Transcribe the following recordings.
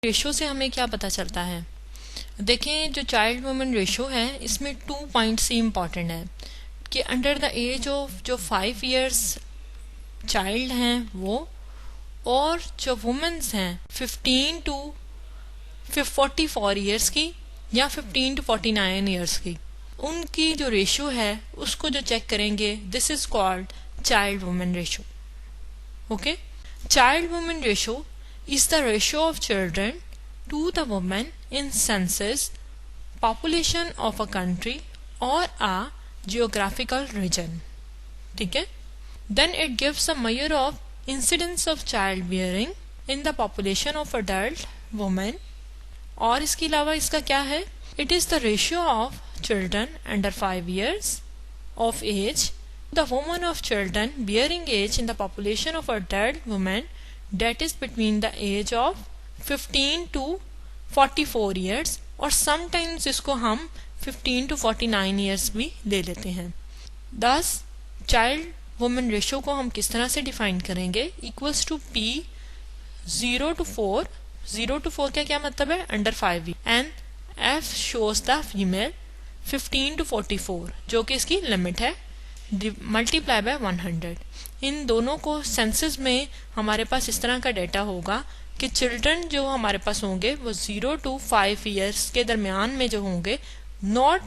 Ratio से हमें क्या पता चलता है? देखें, जो चाइल्ड वुमेन रेशो है इसमें 2 पॉइंट्स ही इम्पॉर्टेंट है कि अंडर द एज ऑफ जो 5 इयर्स चाइल्ड हैं वो, और जो वुमेन्स हैं 15 टू 44 इयर्स की या 15 टू 49 इयर्स की, उनकी जो रेशो है उसको जो चेक करेंगे, this is called child women ratio. Okay, child women ratio is the ratio of children to the women in census population of a country or a geographical region. ठीक है? Then it gives a measure of incidence of childbearing in the population of adult women. और इसके अलावा इसका क्या है? It is the ratio of children under 5 years of age, the woman of children bearing age in the population of adult women that is between the age of 15 to 44 years, और sometimes इसको हम 15 to 49 years भी ले लेते हैं. Thus child woman ratio को हम किस तरह से डिफाइन करेंगे? Equals to P 0 to 4. 0 to 4 का क्या मतलब है? Under 5 and F shows the female 15 to 44 जो कि इसकी लिमिट है, मल्टीप्लाई बाय 100. इन दोनों को सेंसस में हमारे पास इस तरह का डेटा होगा कि चिल्ड्रन जो हमारे पास होंगे वो 0 to 5 इयर्स के दरमियान में जो होंगे, नॉट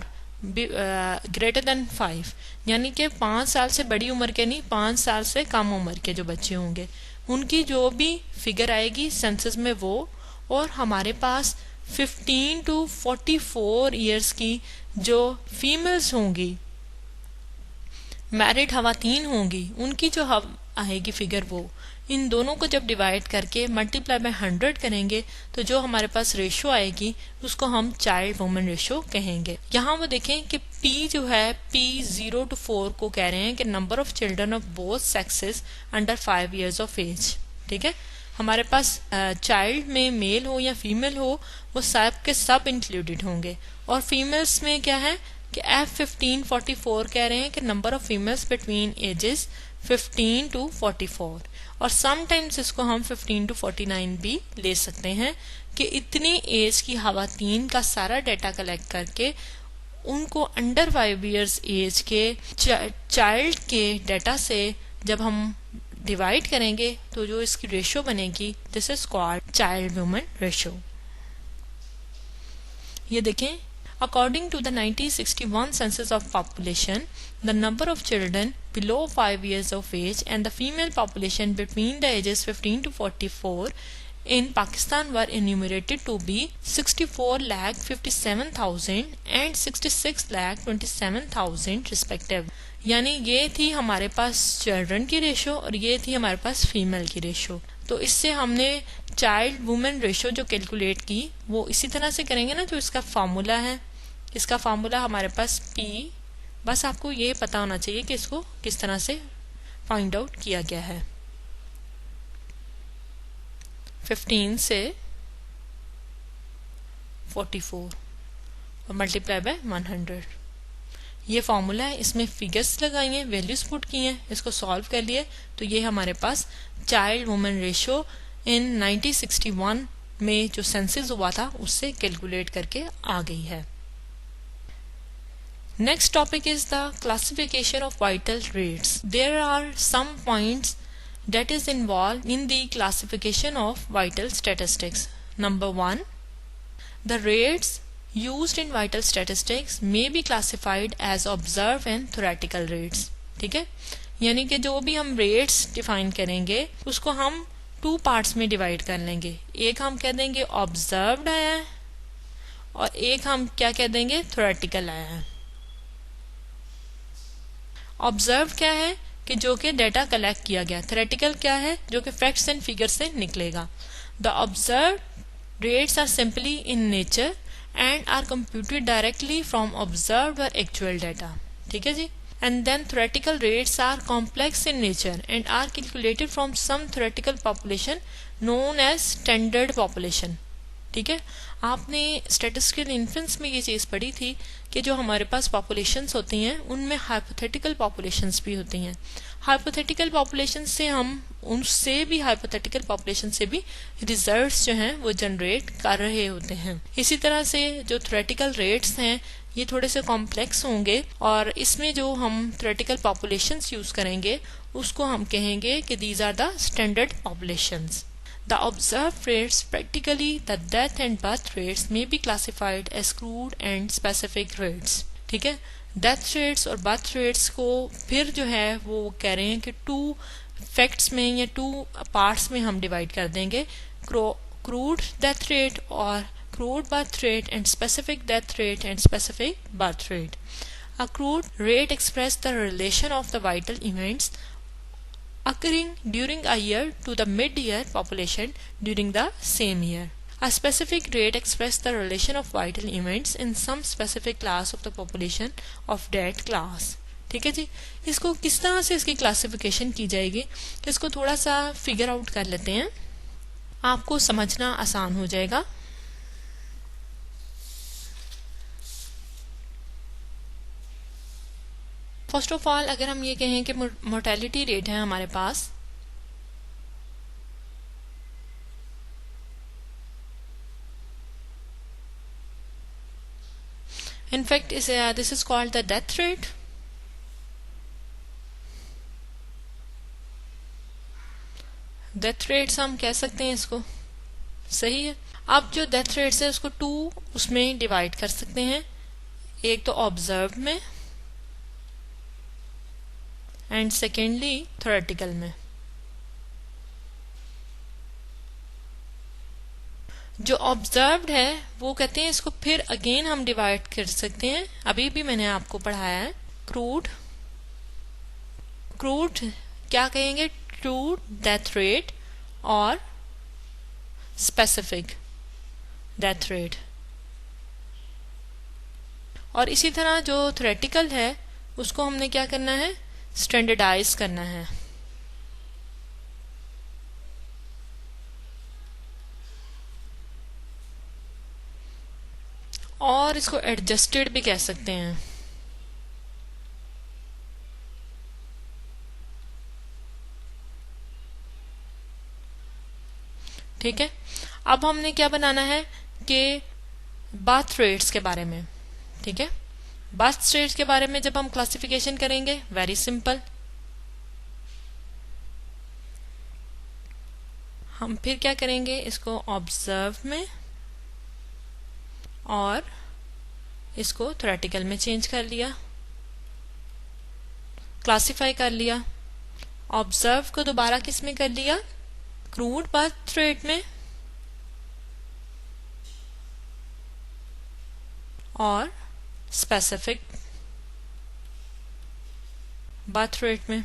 ग्रेटर देन 5, यानी कि 5 साल से बड़ी उम्र के नहीं, 5 साल से कम उम्र के जो बच्चे होंगे उनकी जो भी फिगर आएगी सेंसस में वो, और हमारे पास 15 to 44 इयर्स की जो फीमेल्स होंगी, मैरिड खवातीन होंगी, उनकी जो आएगी फिगर वो, इन दोनों को जब डिवाइड करके मल्टीप्लाई बाय 100 करेंगे तो जो हमारे पास रेशो आएगी उसको हम चाइल्ड वुमेन रेशो कहेंगे. यहाँ वो देखें कि P जो है, P 0 to 4 को कह रहे हैं कि number of children of both sexes under 5 years of age. ठीक है, हमारे पास चाइल्ड में मेल हो या फीमेल हो वो सब के सब इंक्लूडेड होंगे, और फीमेल्स में क्या है कि F1544 कह रहे हैं कि number of females between ages 15 to 44, और समटाइम्स इसको हम 15 टू 49 भी ले सकते हैं कि इतनी एज की खवातीन का सारा डाटा कलेक्ट करके उनको अंडर 5 इयर्स एज के चाइल्ड के डाटा से जब हम डिवाइड करेंगे तो जो इसकी रेशो बनेगी, this is called child women ratio. ये देखें, according to the 1961 census of population, the number of children below 5 years of age and the female population between the ages 15 to 44 in Pakistan were enumerated to be 64,57,000 and 66,27,000 respective. यानी ये थी हमारे पास children की ratio और ये थी हमारे पास female की रेशो. तो इससे हमने चाइल्ड वुमेन रेशो जो कैलकुलेट की वो इसी तरह से करेंगे ना, जो इसका फार्मूला है. इसका फार्मूला हमारे पास P, बस आपको ये पता होना चाहिए कि इसको किस तरह से फाइंड आउट किया गया है. 15 से 44 और मल्टीप्लाई बाय 100. ये फॉर्मूला है, इसमें फिगर्स लगाई हैं, वैल्यूज पुट की हैं, इसको सॉल्व कर लिए तो ये हमारे पास चाइल्ड वुमेन रेशो इन 1961 में जो सेंसस हुआ था उससे कैलकुलेट करके आ गई है. Next topic is the classification of vital rates. There are some points that is involved in the classification of vital statistics. Number 1, the rates used in vital statistics may be classified as observed and theoretical rates. ठीक है, यानी कि जो भी हम rates define करेंगे उसको हम 2 पार्ट्स में डिवाइड कर लेंगे. एक हम कह देंगे observed आया है और एक हम क्या कह देंगे, theoretical आया है. ऑब्जर्व क्या है कि जो कि डाटा कलेक्ट किया गया, थ्योरेटिकल क्या है जो कि फैक्ट्स एंड फिगर से निकलेगा. The observe rates are simply in nature and are computed directly from observed और एक्चुअल डाटा. ठीक है जी. And then theoretical rates are complex in nature and are calculated from some theoretical population known as standard population. ठीक है। आपने statistical influence में ये चीज़ पढ़ी थी कि जो हमारे पास पॉपुलेशंस होती हैं उनमें हाइपोथेटिकल पॉपुलेशंस भी होती हैं। हाइपोथेटिकल पॉपुलेशन से हम उनसे भी हाइपोथेटिकल पॉपुलेशन से भी रिजल्ट्स जो हैं वो जनरेट कर रहे होते हैं। इसी तरह से जो थ्योरेटिकल रेट्स हैं ये थोड़े से कॉम्प्लेक्स होंगे और इसमें जो हम थ्योरेटिकल पॉपुलेशंस यूज करेंगे उसको हम कहेंगे कि these are the standard populations. The observed rates, practically the death and birth rates, may be classified as crude and specific rates. ठीक है। डेथ रेट्स और बर्थ रेट्स को फिर जो है वो कह रहे हैं कि टू फैक्ट्स में या टू पार्ट्स में हम डिवाइड कर देंगे, क्रूड डेथ रेट और crude birth rate and specific death rate and specific birth rate. A crude rate expresses the relation of the vital events occurring during a year to the mid-year population during the same year. A specific rate expresses the relation of vital events in some specific class of the population of that class. ठीक है जी। इसको किस तरह से इसकी classification की जाएगी इसको थोड़ा सा फिगर आउट कर लेते हैं, आपको समझना आसान हो जाएगा। फर्स्ट ऑफ ऑल अगर हम ये कहें कि मोर्टेलिटी रेट है हमारे पास, in fact this is called the death rate. Death rates हम कह सकते हैं इसको, सही है। अब जो डेथ रेट्स है उसको टू उसमें डिवाइड कर सकते हैं, एक तो ऑब्जर्व में एंड सेकेंडली थ्योरेटिकल में। जो ऑब्जर्व्ड है वो कहते हैं इसको फिर अगेन हम डिवाइड कर सकते हैं, अभी भी मैंने आपको पढ़ाया है। क्रूड क्या कहेंगे, क्रूड डेथ रेट और स्पेसिफिक डेथ रेट। और इसी तरह जो थ्योरेटिकल है उसको हमने क्या करना है, स्टैंडर्डाइज करना है। और इसको एडजस्टेड भी कह सकते हैं। ठीक है। अब हमने क्या बनाना है कि बर्थ रेट्स के बारे में, ठीक है। बर्थ रेट्स के बारे में जब हम क्लासिफिकेशन करेंगे, वेरी सिंपल, हम फिर क्या करेंगे, इसको ऑब्जर्व में और इसको थ्योरेटिकल में चेंज कर लिया, क्लासिफाई कर लिया। ऑब्जर्व को दोबारा किस में कर लिया, क्रूड बर्थ रेट में और स्पेसिफिक बर्थ रेट में।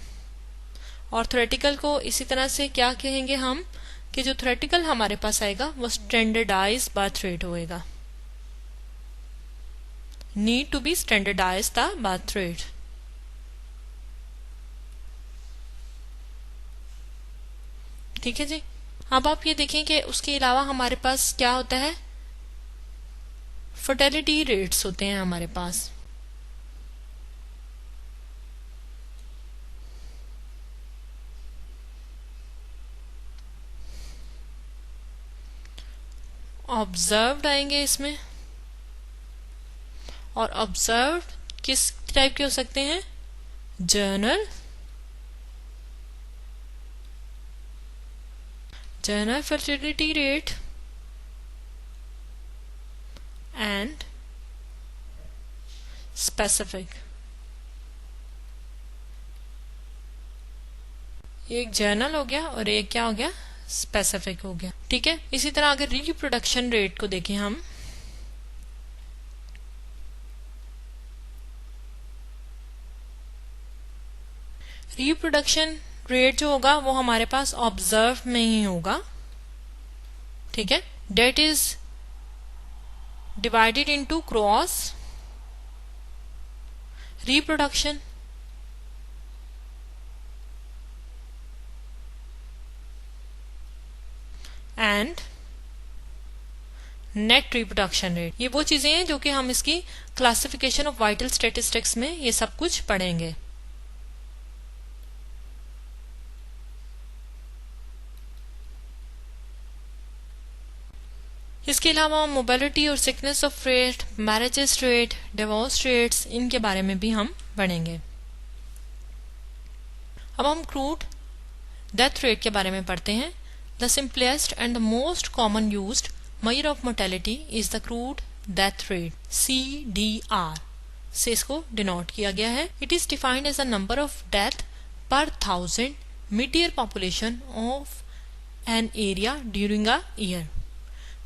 और थ्योरेटिकल को इसी तरह से क्या कहेंगे हम कि जो थ्योरेटिकल हमारे पास आएगा वो स्टैंडर्डाइज बर्थ रेट होएगा, need to be standardize the birth rate. ठीक है जी। अब आप ये देखें कि उसके अलावा हमारे पास क्या होता है, फर्टिलिटी रेट्स होते हैं हमारे पास। ऑब्जर्व्ड आएंगे इसमें, और ऑब्जर्व्ड किस टाइप के हो सकते हैं, journal fertility rate and specific. एक जर्नल हो गया और एक क्या हो गया, स्पेसिफिक हो गया। ठीक है। इसी तरह अगर रिप्रोडक्शन रेट को देखें हम, रिप्रोडक्शन रेट जो होगा वो हमारे पास ऑब्जर्व में ही होगा। ठीक है। That is divided into cross reproduction and net reproduction rate, ये वो चीजें हैं जो कि हम इसकी क्लासिफिकेशन ऑफ वाइटल स्टैटिस्टिक्स में ये सब कुछ पढ़ेंगे। इसके अलावा मोबिलिटी और sickness of rate, marriages rate, divorce rates, इनके बारे में भी हम पढ़ेंगे। अब हम क्रूड डेथ रेट के बारे में पढ़ते हैं। The simplest and the most common used measure of mortality is the crude death rate, CDR से इसको डिनोट किया गया है। It is defined as the number of death per 1000 mid year population of an area during a year.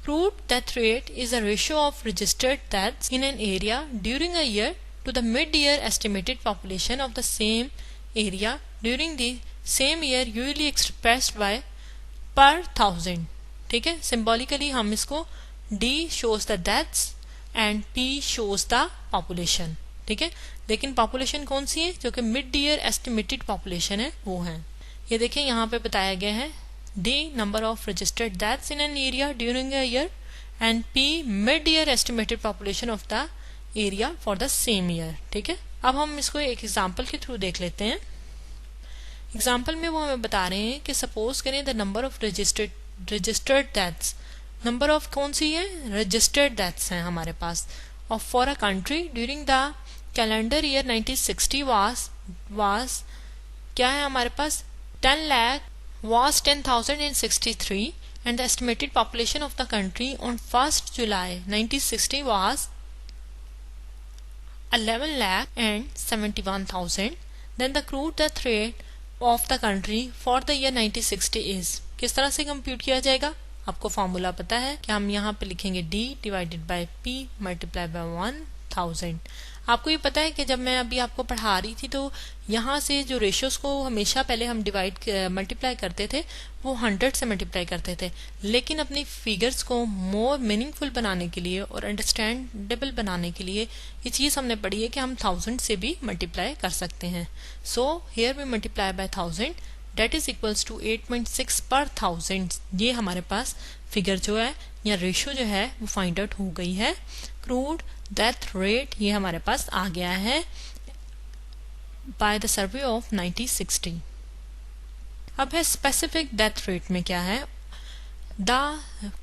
Crude death rate is a ratio of registered deaths in an area during a year to the mid-year estimated population of the same area during the same year, usually expressed by per 1000। ठीक है, symbolically हम इसको D shows the deaths and P shows the population। ठीक है, लेकिन population कौन सी है? जो कि मिड ईयर एस्टिमेटेड पॉपुलेशन है वो है। ये देखिए यहाँ पे बताया गया है D number of registered deaths in an area during a year and P mid-year estimated population of the area for the same year। ठीक है, अब हम इसको एक एग्जांपल के थ्रू देख लेते हैं। एग्जांपल में वो हमें बता रहे हैं कि सपोज करें the number of registered deaths, number of कौन सी है? रजिस्टर्ड डेथ्स हैं हमारे पास, of for a country during the calendar year 1960 was क्या है हमारे पास? 10 lakh was 10,063 and the estimated population of the country on 1st July 1960 was 11,71,000। Then the crude death rate of the country for the year 1960 is, किस तरह से compute किया जाएगा? आपको formula पता है कि हम यहाँ पे लिखेंगे D divided by P multiply by 1000। आपको ये पता है कि जब मैं अभी आपको पढ़ा रही थी तो यहाँ से जो रेशियोज को हमेशा पहले हम मल्टीप्लाई करते थे वो 100 से मल्टीप्लाई करते थे, लेकिन अपनी फिगर्स को मोर मीनिंगफुल बनाने के लिए और अंडरस्टैंडेबल बनाने के लिए ये चीज़ हमने पढ़ी है कि हम 1000 से भी मल्टीप्लाई कर सकते हैं। So here we multiply by 1000 that is equals to 8.6 per 1000। ये हमारे पास फिगर जो है या रेशियो जो है वो फाइंड आउट हो गई है। क्रूड डेथ रेट ये हमारे पास आ गया है बाय द सर्वे ऑफ 1960। अब है स्पेसिफिक डेथ रेट में क्या है? The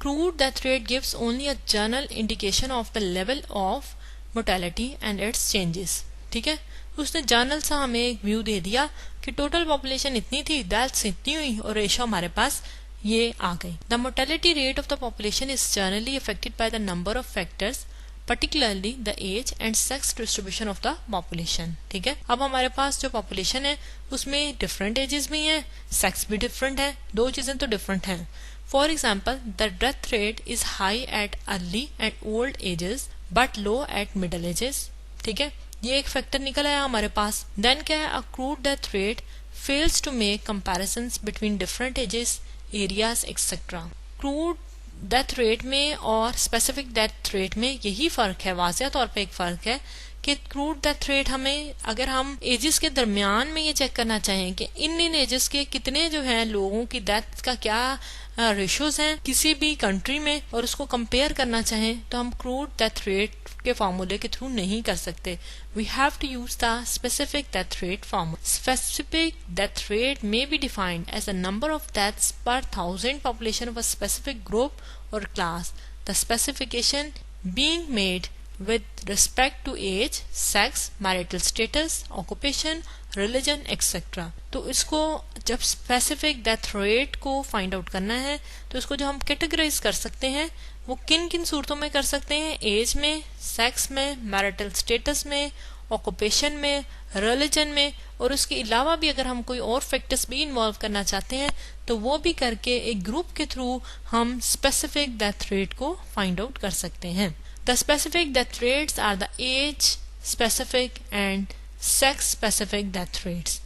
crude death rate gives only a general indication of the level of mortality and it's changes. ठीक है, उसने जनरल सा हमें एक व्यू दे दिया कि टोटल पॉपुलेशन इतनी थी, डेथ्स इतनी हुई और रेशो हमारे पास ये आ गई। The mortality rate of the population is generally affected by the number of factors, particularly the age and sex distribution of the population। ठीक है, अब हमारे पास जो पॉपुलेशन है उसमें डिफरेंट एजेस भी हैं, सेक्स भी डिफरेंट है, दो चीजें तो डिफरेंट हैं। For example the death rate is high at early and old ages but low at middle ages. ठीक है, ये एक फैक्टर निकल आया हमारे पास। देन क्या है? A crude death rate fails to make comparisons between different ages, areas etcetera. Crude death rate में और स्पेसिफिक डेथ रेट में यही फर्क है, वाज़िया तौर पे एक फर्क है कि क्रूड डेथ रेट हमें, अगर हम एजेस के दरमियान में ये चेक करना चाहें कि इन एजेस के कितने जो हैं लोगों की डेथ का क्या रेशियोज हैं किसी भी कंट्री में, और उसको कंपेयर करना चाहें तो हम क्रूड डेथ रेट के फार्मूले के थ्रू नहीं कर सकते। We have to use the specific death rate formula. Specific death rate may be defined as the number of deaths per 1000 population of a specific group or class, the specification being made with respect to age, sex, marital status, occupation, religion, etc। तो इसको जब specific death rate को find out करना है तो इसको जो हम कैटेगराइज कर सकते हैं वो किन किन सूरतों में कर सकते हैं? एज में, सेक्स में, मैरिटल स्टेटस में, ऑक्यूपेशन में, रिलीजन में, और उसके अलावा भी अगर हम कोई और फैक्टर्स भी इन्वॉल्व करना चाहते हैं तो वो भी करके एक ग्रुप के थ्रू हम स्पेसिफिक डेथ रेट को फाइंड आउट कर सकते हैं। The specific death rates are the age specific and sex specific death rates.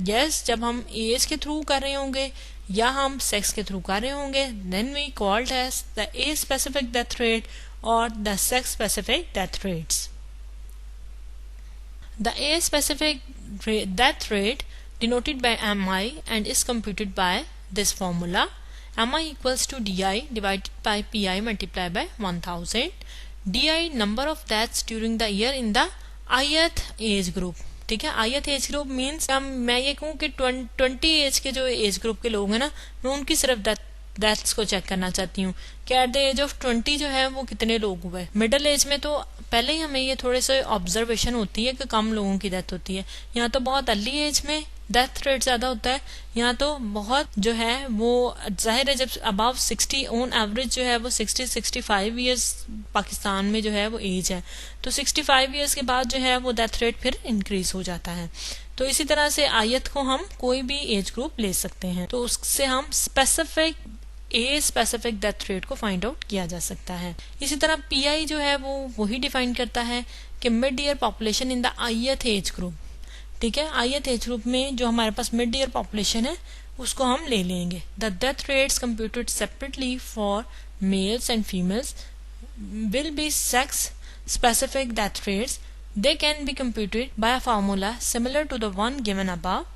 Yes, जब हम एज के थ्रू कर रहे होंगे या हम सेक्स के थ्रू कर रहे होंगे then we called as the age specific death rate और the sex specific death rates. The age-specific death rate denoted by MI and is computed by this formula mi equals to di divided by pi multiplied by 1000. di number of deaths during the year in the ith age group. ठीक है, ith age group means मैं ये कहूँ कि 20 as के जो age group के लोग हैं ना, मैं उनकी सिर्फ डेथ्स को चेक करना चाहती हूँ कि एट द एज ऑफ 20 जो है वो कितने लोग हुए। मिडिल एज में तो पहले ही हमें ये थोड़े से ऑब्जर्वेशन होती है कि कम लोगों की डेथ होती है। यहाँ तो बहुत अर्ली एज में डेथ रेट ज्यादा होता है। यहाँ तो बहुत जो है वो जाहिर है, जब अबाव 60 ऑन एवरेज जो है वो 60-65 ईयर्स पाकिस्तान में जो है वो एज है, तो 65 ईयर्स के बाद जो है वो डेथ रेट फिर इंक्रीज हो जाता है। तो इसी तरह से आयत को हम कोई भी एज ग्रुप ले सकते हैं, तो उससे हम स्पेसिफिक डेथ रेट को फाइंड आउट किया जा सकता है। इसी तरह पीआई जो है वो वही डिफाइन करता है कि mid year population in the ith age group. ठीक है, ith एज ग्रुप में जो हमारे पास मिड ईयर पॉपुलेशन है उसको हम ले लेंगे। The death rates computed separately for males and females will be sex specific death rates. They can be computed by a formula similar to the one given above.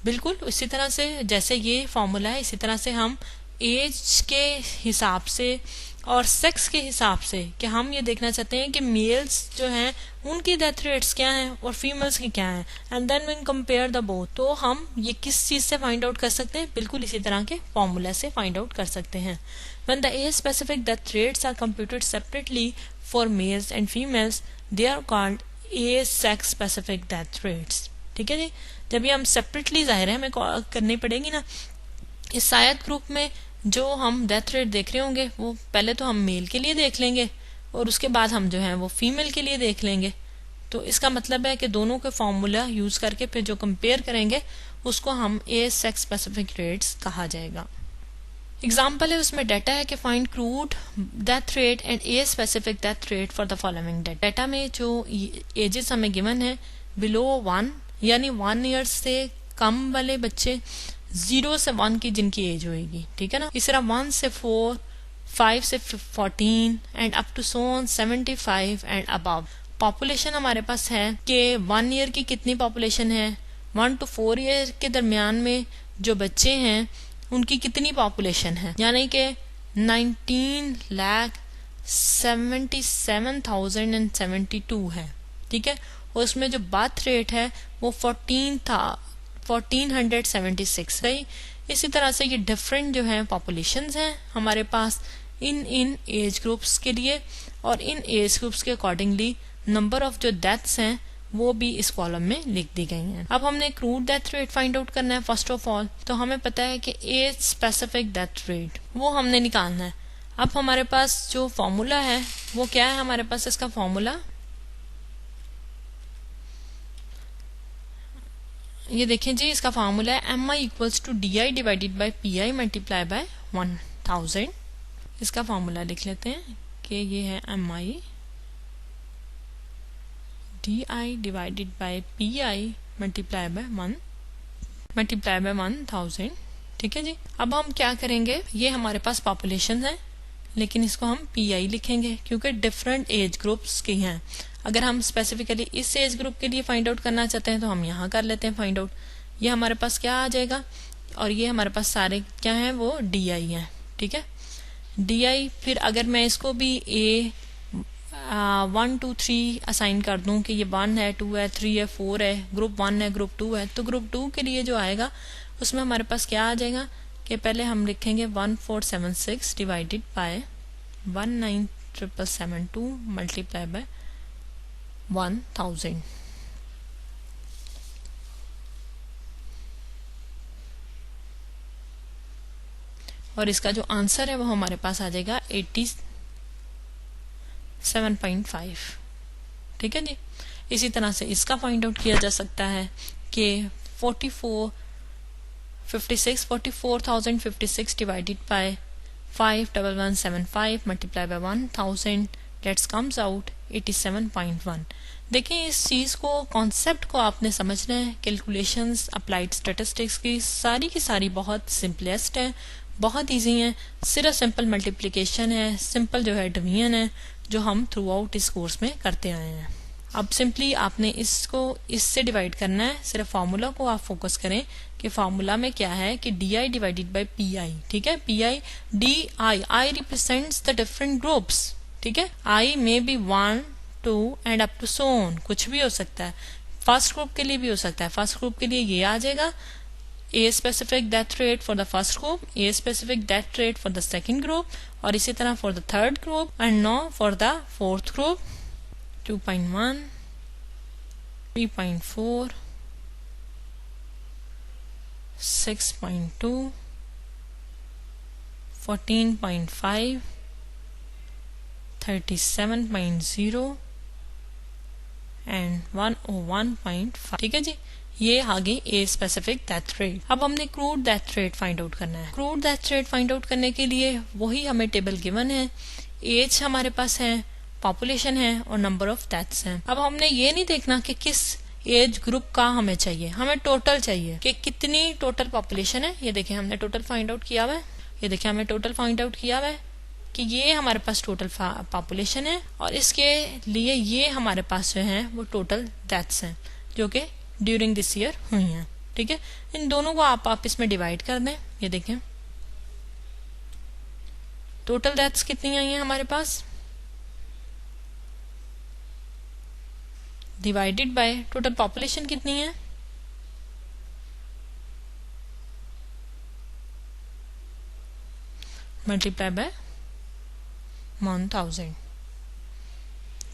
बिल्कुल इसी तरह से जैसे ये फार्मूला है, इसी तरह से हम एज के हिसाब से और सेक्स के हिसाब से कि हम ये देखना चाहते हैं कि मेल्स जो हैं उनकी डेथ रेट्स क्या हैं और फीमेल्स की क्या हैं, and then we compare the both. तो हम ये किस चीज से फाइंड आउट कर सकते हैं, बिल्कुल इसी तरह के फॉर्मूला से फाइंड आउट कर सकते हैं। When the age specific death rates are computed separately for males and females they are called as sex specific death rates. ठीक है जी, जब ये हम सेपरेटली जाहिर है हमें करनी पड़ेगी ना। इस शायद ग्रुप में जो हम डेथ रेट देख रहे होंगे वो पहले तो हम मेल के लिए देख लेंगे और उसके बाद हम जो है वो फीमेल के लिए देख लेंगे। तो इसका मतलब है कि दोनों के फॉर्मूला यूज करके फिर जो कंपेयर करेंगे उसको हम एज सेक्स स्पेसिफिक रेट्स कहा जाएगा। एग्जाम्पल है, उसमें डाटा है कि find crude death rate and age specific death rate for the following data. Data में जो एजेस हमें गिवन है बिलो 1 यानी 1 ईयर से कम वाले बच्चे, 0 से 1 की जिनकी एज होगी। ठीक है ना, इस तरह 1 से 4, 5 से 14 and up to so on 75 and above. Population हमारे पास है कि 1 ईयर की कितनी पॉपुलेशन है, 1 to 4 ईयर के दरमियान में जो बच्चे हैं उनकी कितनी पॉपुलेशन है, यानी कि 19,77,072 है। ठीक है, और उसमें जो बर्थ रेट है वो 1476 है। इसी तरह से ये डिफरेंट जो है पॉपुलेशंस हैं हमारे पास इन एज ग्रुप्स के लिए, और इन एज ग्रुप्स के अकॉर्डिंगली नंबर ऑफ जो डेथ्स हैं वो भी इस कॉलम में लिख दी गई हैं। अब हमने crude death rate find out करना है। फर्स्ट ऑफ ऑल तो हमें पता है कि एज स्पेसिफिक डेथ रेट वो हमने निकालना है। अब हमारे पास जो फॉर्मूला है वो क्या है, हमारे पास इसका फॉर्मूला ये देखें जी, इसका फार्मूला है mi equals to D I divided by P I multiply by 1000। इसका फार्मूला लिख लेते हैं कि ये है mi D I divided by P I multiply by 1000। ठीक है जी, अब हम क्या करेंगे, ये हमारे पास पॉपुलेशन है लेकिन इसको हम पी आई लिखेंगे क्योंकि डिफरेंट एज ग्रुप्स की हैं। अगर हम स्पेसिफिकली इस एज ग्रुप के लिए फाइंड आउट करना चाहते हैं तो हम यहाँ कर लेते हैं फाइंड आउट। ये हमारे पास क्या आ जाएगा, और ये हमारे पास सारे क्या हैं वो डी आई हैं। ठीक है, डी आई फिर अगर मैं इसको भी ए 1 2 3 असाइन कर दूं कि ये 1 है, 2 है, 3 है, 4 है, ग्रुप 1 है, ग्रुप 2 है, तो ग्रुप 2 के लिए जो आएगा उसमें हमारे पास क्या आ जाएगा कि पहले हम लिखेंगे 1476 डिवाइडेड बाय 19772 मल्टीप्लाई बाय 1000। और इसका जो आंसर है वो हमारे पास आ जाएगा 87.5। ठीक है जी, इसी तरह से इसका फाइंड आउट किया जा सकता है कि 44,056 divided by 51175 multiply by 1000 let's comes out 87.1। देखिए इस चीज को, कॉन्सेप्ट को आपने समझना है। कैलकुलेशंस अप्लाइड स्टैटिस्टिक्स की सारी बहुत सिंपलेस्ट है, बहुत इजी है। सिर्फ सिंपल मल्टीप्लिकेशन है, सिंपल जो है डिवीजन है, जो हम थ्रू आउट इस कोर्स में करते आए हैं। अब सिंपली आपने इसको इससे डिवाइड करना है, सिर्फ फार्मूला को आप फोकस करें कि फार्मूला में क्या है कि DI डिवाइडेड बाय PI, ठीक है। PI DI, I represents the different groups, ठीक है। I may be 1 2 and up to so on, कुछ भी हो सकता है। फर्स्ट ग्रुप के लिए भी हो सकता है, फर्स्ट ग्रुप के लिए ये आ जाएगा A specific death rate for the first group, A specific death rate for the second group, और इसी तरह for the third group, and now for the fourth group 2.1, 3.4, 6.2, 14.5, 37.0 and 101.5, ठीक है जी। ये आगे ए स्पेसिफिक डेथ रेट। अब हमने crude death rate find out करना है। Crude death rate find out करने के लिए वही हमें टेबल गिवन है, एज हमारे पास है, पॉपुलेशन है और नंबर ऑफ डेथ्स हैं। अब हमने ये नहीं देखना कि किस एज ग्रुप का हमें चाहिए, हमें टोटल चाहिए कि कितनी टोटल पॉपुलेशन है। ये देखिए हमने टोटल फाइंड आउट किया हुआ है, ये देखिए हमें टोटल फाइंड आउट किया हुआ है कि ये हमारे पास टोटल पॉपुलेशन है और इसके लिए ये हमारे पास जो है वो टोटल डेथ्स हैं जो कि ड्यूरिंग दिस ईयर हुई हैं, ठीक है। इन दोनों को आप इसमें डिवाइड कर दें। ये देखें टोटल डेथ्स कितनी आई हैं हमारे पास, डिवाइडेड बाय टोटल पॉपुलेशन कितनी है, मल्टीप्लाई बाय 1000।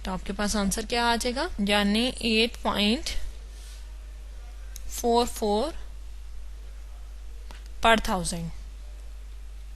तो आपके पास आंसर क्या आ जाएगा, यानी 8.44 पर 1000।